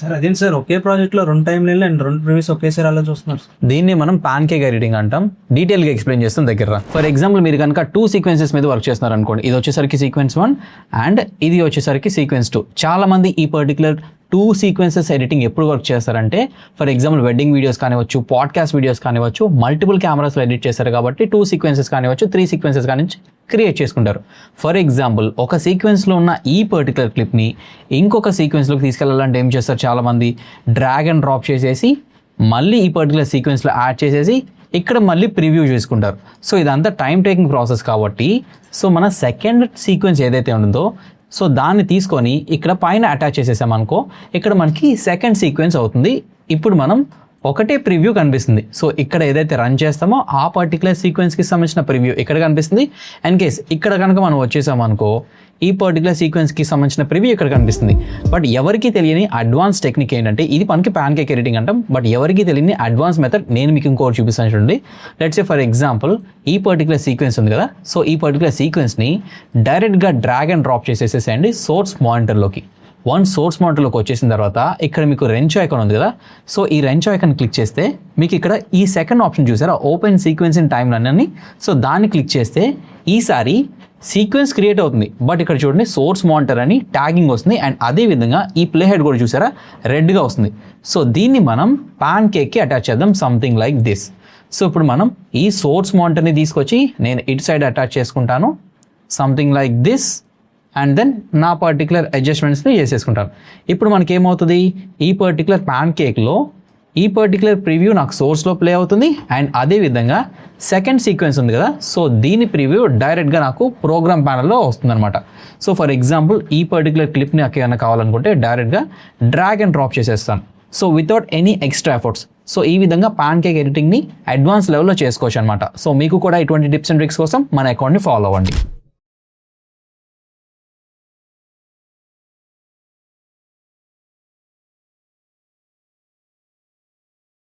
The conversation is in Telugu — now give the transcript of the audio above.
సార్ అదేంటి సార్ ఒకే ప్రాజెక్ట్లో 2 టైం లైన్లు అండ్ 2 ప్రివ్యూస్ ఒకేసారి అలా చూస్తున్నారు. దీన్ని మనం పాన్ కేక్ ఎడిటింగ్ అంటాం. డీటెయిల్గా ఎక్స్ప్లెయిన్ చేస్తాం దగ్గర. ఫర్ ఎగ్జాంపుల్ మీరు కనుక 2 సీక్వెన్సెస్ మీద వర్క్ చేస్తున్నారు అనుకోండి. ఇది వచ్చేసరికి సీక్వెన్స్ 1 అండ్ ఇది వచ్చేసరికి సీక్వెన్స్ 2. చాలా మంది ఈ పర్టికులర్ 2 సీక్వెన్సెస్ ఎడిటింగ్ ఎప్పుడు వర్క్ చేస్తారంటే ఫర్ ఎగ్జాంపుల్ వెడ్డింగ్ వీడియోస్ కానివచ్చు, పాడ్కాస్ట్ వీడియోస్ కానివచ్చు, మల్టిపుల్ కెమెరాస్లో ఎడిట్ చేస్తారు కాబట్టి 2 సీక్వెన్సెస్ కానివచ్చు, 3 సీక్వెన్సెస్ కానివచ్చు క్రియేట్ చేసుకుంటారు. ఫర్ ఎగ్జాంపుల్ ఒక సీక్వెన్స్లో ఉన్న ఈ పర్టికులర్ క్లిప్ని ఇంకొక సీక్వెన్స్లోకి తీసుకెళ్లాలంటే ఏం చేస్తారు, చాలామంది డ్రాగ్ అండ్ డ్రాప్ చేసేసి మళ్ళీ ఈ పర్టికులర్ సీక్వెన్స్లో యాడ్ చేసేసి ఇక్కడ మళ్ళీ ప్రివ్యూ చేసుకుంటారు. సో ఇదంతా టైం టేకింగ్ ప్రాసెస్ కాబట్టి సో మన సెకండ్ సీక్వెన్స్ ఏదైతే ఉంటుందో సో దాన్ని తీసుకొని ఇక్కడ పైన అటాచ్ చేసేసామనుకో ఇక్కడ మనకి సెకండ్ సీక్వెన్స్ అవుతుంది. ఇప్పుడు మనం ఒకటే ప్రివ్యూ కనిపిస్తుంది. సో ఇక్కడ ఏదైతే రన్ చేస్తామో ఆ పర్టికులర్ సీక్వెన్స్కి సంబంధించిన ప్రివ్యూ ఇక్కడ కనిపిస్తుంది. అండ్ కేస్ ఇక్కడ కనుక మనం వచ్చేసామనుకో ఈ పర్టికులర్ సీక్వెన్స్కి సంబంధించిన ప్రివ్యూ ఇక్కడ కనిపిస్తుంది. బట్ ఎవరికి తెలియని అడ్వాన్స్ టెక్నిక్ ఏంటంటే ఇది మనకి పాన్ కేక్ ఎడిటింగ్ అంటాం. బట్ ఎవరికి తెలియని అడ్వాన్స్ మెథడ్ నేను మీకు ఇంకోటి చూపిస్తాను చూడండి. లెట్స్ సే ఫర్ ఎగ్జాంపుల్ ఈ పర్టికులర్ సీక్వెన్స్ ఉంది కదా. సో ఈ పర్టికులర్ సీక్వెన్స్ని డైరెక్ట్గా డ్రాగ్ అండ్ డ్రాప్ చేసేసేసేయండి సోర్స్ మానిటర్లోకి. వన్స్ సోర్స్ మానిటర్లోకి వచ్చేసిన తర్వాత ఇక్కడ మీకు రెంచ్ ఐకాన్ ఉంది కదా. సో ఈ రెంచ్ ఐకాన్ క్లిక్ చేస్తే మీకు ఇక్కడ ఈ సెకండ్ ఆప్షన్ చూసారా, open sequence in time line అని. సో దాన్ని క్లిక్ చేస్తే ఈసారి సీక్వెన్స్ క్రియేట్ అవుతుంది. బట్ ఇక్కడ చూడండి సోర్స్ మానిటర్ అని ట్యాగింగ్ వస్తుంది. అండ్ అదేవిధంగా ఈ ప్లే హెడ్ కూడా చూసారా రెడ్గా వస్తుంది. సో దీన్ని మనం పాన్ కేక్కి అటాచ్ చేద్దాం సంథింగ్ లైక్ దిస్. సో ఇప్పుడు మనం ఈ సోర్స్ మానిటర్ని తీసుకొచ్చి నేను ఇటు సైడ్ అటాచ్ చేసుకుంటాను something like this. And then నా పర్టికులర్ అడ్జస్ట్మెంట్స్ని చేసేసుకుంటాను. ఇప్పుడు మనకి ఏమవుతుంది, ఈ పర్టికులర్ పాన్ కేక్లో ఈ పర్టికులర్ ప్రివ్యూ నాకు సోర్స్లో ప్లే అవుతుంది. అండ్ అదేవిధంగా సెకండ్ సీక్వెన్స్ ఉంది కదా. సో దీని ప్రివ్యూ డైరెక్ట్గా నాకు ప్రోగ్రామ్ ప్యానల్లో వస్తుందన్నమాట. సో ఫర్ ఎగ్జాంపుల్ ఈ పర్టికులర్ క్లిప్ని నాకు ఏమైనా కావాలనుకుంటే డైరెక్ట్గా డ్రాగ్ అండ్ డ్రాప్ చేసేస్తాను. So without any extra efforts. So ఈ విధంగా పాన్ కేక్ ఎడిటింగ్ని అడ్వాన్స్ లెవెల్లో చేసుకోవచ్చు అనమాట. సో మీకు కూడా ఇటువంటి టిప్స్ అండ్ ట్రిక్స్ కోసం మన అకౌంట్ని ఫాలో అవ్వండి.